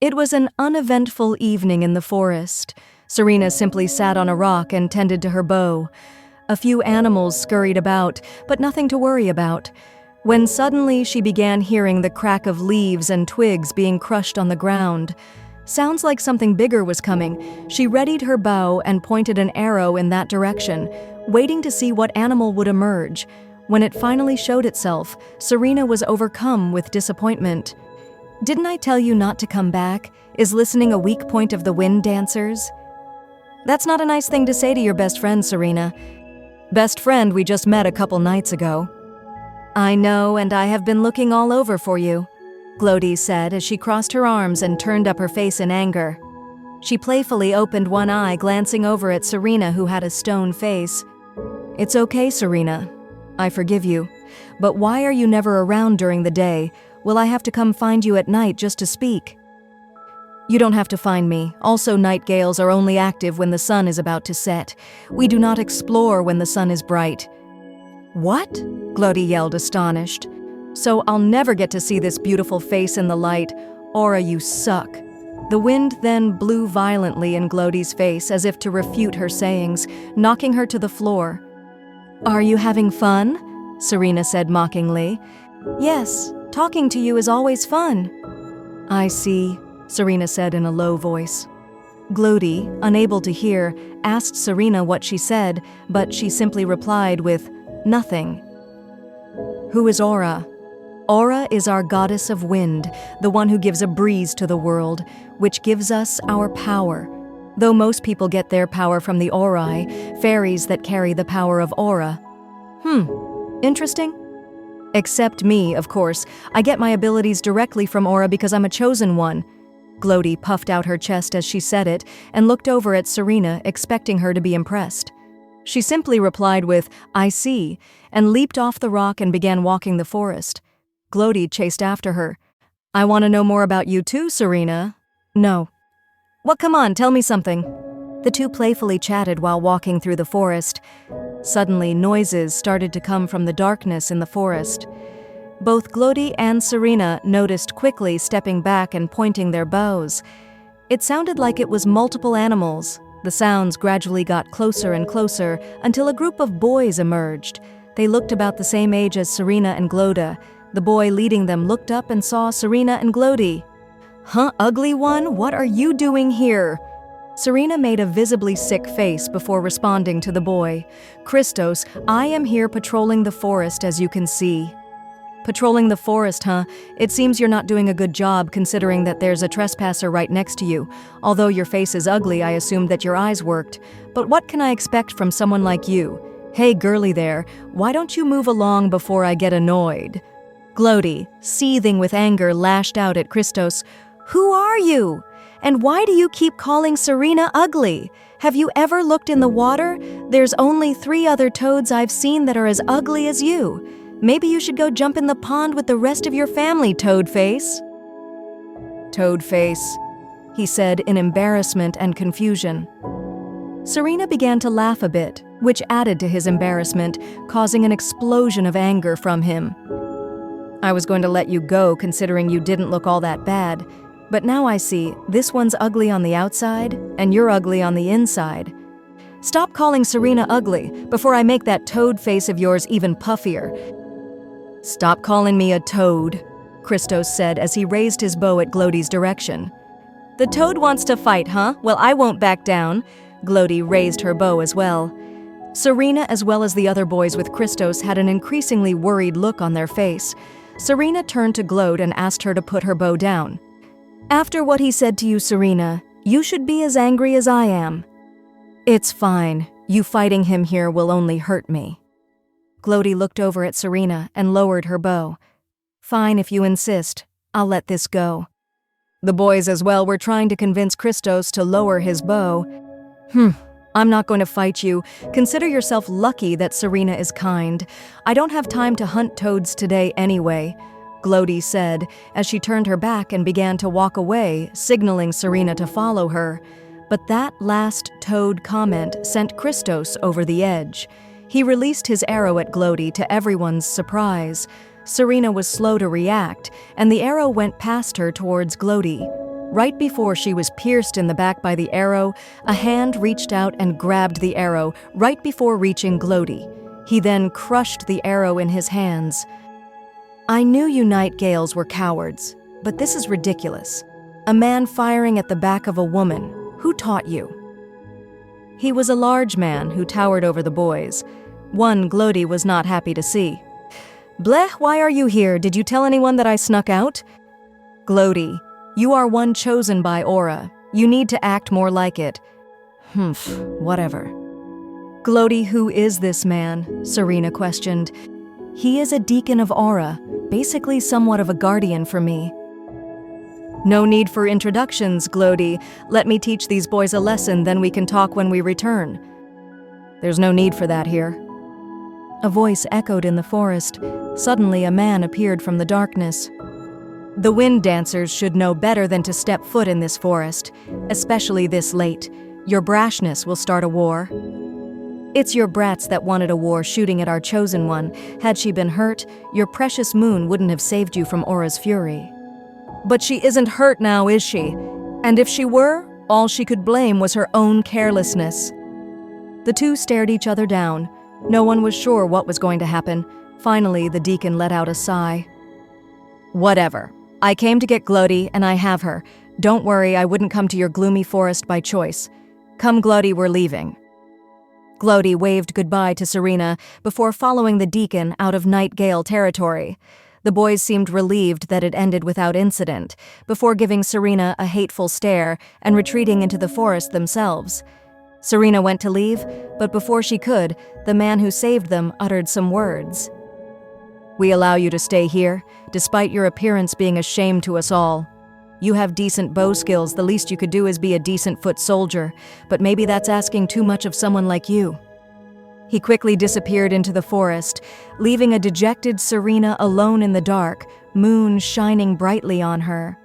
It was an uneventful evening in the forest. Serena simply sat on a rock and tended to her bow. A few animals scurried about, but nothing to worry about. When suddenly she began hearing the crack of leaves and twigs being crushed on the ground. Sounds like something bigger was coming. She readied her bow and pointed an arrow in that direction, waiting to see what animal would emerge. When it finally showed itself, Serena was overcome with disappointment. "Didn't I tell you not to come back? Is listening a weak point of the wind dancers?" "That's not a nice thing to say to your best friend, Serena. Best friend we just met a couple nights ago." "I know, and I have been looking all over for you," Gloede said as she crossed her arms and turned up her face in anger. She playfully opened one eye, glancing over at Serena, who had a stone face. "It's okay, Serena. I forgive you. But why are you never around during the day? Will I have to come find you at night just to speak?" "You don't have to find me. Also, night gales are only active when the sun is about to set. We do not explore when the sun is bright." "What?" Gloede yelled, astonished. "So I'll never get to see this beautiful face in the light. Aura, you suck." The wind then blew violently in Gloede's face as if to refute her sayings, knocking her to the floor. "Are you having fun?" Serena said mockingly. "Yes, talking to you is always fun." "I see," Serena said in a low voice. Gloede, unable to hear, asked Serena what she said, but she simply replied with, "Nothing." "Who is Aura?" "Aura is our goddess of wind, the one who gives a breeze to the world, which gives us our power. Though most people get their power from the Aurae, fairies that carry the power of Aura." Interesting. "Except me, of course. I get my abilities directly from Aura because I'm a chosen one." Gloede puffed out her chest as she said it and looked over at Serena, expecting her to be impressed. She simply replied with, "I see," and leaped off the rock and began walking the forest. Gloede chased after her. "I want to know more about you too, Serena." "No." "What, come on, tell me something." The two playfully chatted while walking through the forest. Suddenly, noises started to come from the darkness in the forest. Both Gloede and Serena noticed quickly, stepping back and pointing their bows. It sounded like it was multiple animals. The sounds gradually got closer and closer until a group of boys emerged. They looked about the same age as Serena and Gloede. The boy leading them looked up and saw Serena and Gloede. "Huh, ugly one? What are you doing here?" Serena made a visibly sick face before responding to the boy. "Christos, I am here patrolling the forest, as you can see." "Patrolling the forest, huh? It seems you're not doing a good job considering that there's a trespasser right next to you. Although your face is ugly, I assumed that your eyes worked. But what can I expect from someone like you? Hey, girly there, why don't you move along before I get annoyed?" Gloede, seething with anger, lashed out at Christos. "Who are you? And why do you keep calling Serena ugly? Have you ever looked in the water? There's only 3 other toads I've seen that are as ugly as you. Maybe you should go jump in the pond with the rest of your family, Toadface." "Toadface," he said in embarrassment and confusion. Serena began to laugh a bit, which added to his embarrassment, causing an explosion of anger from him. "I was going to let you go considering you didn't look all that bad. But now I see, this one's ugly on the outside, and you're ugly on the inside. Stop calling Serena ugly before I make that toad face of yours even puffier." "Stop calling me a toad," Christos said as he raised his bow at Gloede's direction. "The toad wants to fight, huh? Well, I won't back down." Gloede raised her bow as well. Serena, as well as the other boys with Christos, had an increasingly worried look on their face. Serena turned to Gloede and asked her to put her bow down. "After what he said to you, Serena, you should be as angry as I am." "It's fine. You fighting him here will only hurt me." Gloede looked over at Serena and lowered her bow. "Fine, if you insist. I'll let this go." The boys as well were trying to convince Christos to lower his bow. I'm not going to fight you. Consider yourself lucky that Serena is kind. I don't have time to hunt toads today anyway," Gloede said as she turned her back and began to walk away, signaling Serena to follow her. But that last toad comment sent Christos over the edge. He released his arrow at Gloede to everyone's surprise. Serena was slow to react, and the arrow went past her towards Gloede. Right before she was pierced in the back by the arrow, a hand reached out and grabbed the arrow right before reaching Gloede. He then crushed the arrow in his hands. I knew you night gales were cowards, but this is ridiculous. A man firing at the back of a woman. Who taught you? He was a large man who towered over the boys. One Gloede was not happy to see. Bleh, why are you here? Did you tell anyone that I snuck out? Gloede, you are one chosen by Aura. You need to act more like it. Humph, whatever. Gloede, who is this man? Serena questioned. He is a deacon of Aura, basically somewhat of a guardian for me. No need for introductions, Gloede. Let me teach these boys a lesson, then we can talk when we return. There's no need for that here. A voice echoed in the forest. Suddenly a man appeared from the darkness. The wind dancers should know better than to step foot in this forest, especially this late. Your brashness will start a war. It's your brats that wanted a war shooting at our chosen one. Had she been hurt, your precious moon wouldn't have saved you from Aura's fury. But she isn't hurt now, is she? And if she were, all she could blame was her own carelessness. The two stared each other down. No one was sure what was going to happen. Finally, the deacon let out a sigh. Whatever. I came to get Gloede, and I have her. Don't worry, I wouldn't come to your gloomy forest by choice. Come, Gloede, we're leaving. Gloede waved goodbye to Serena before following the deacon out of night gale territory. The boys seemed relieved that it ended without incident, before giving Serena a hateful stare and retreating into the forest themselves. Serena went to leave, but before she could, the man who saved them uttered some words. We allow you to stay here, despite your appearance being a shame to us all. You have decent bow skills, the least you could do is be a decent foot soldier, but maybe that's asking too much of someone like you. He quickly disappeared into the forest, leaving a dejected Serena alone in the dark, moon shining brightly on her.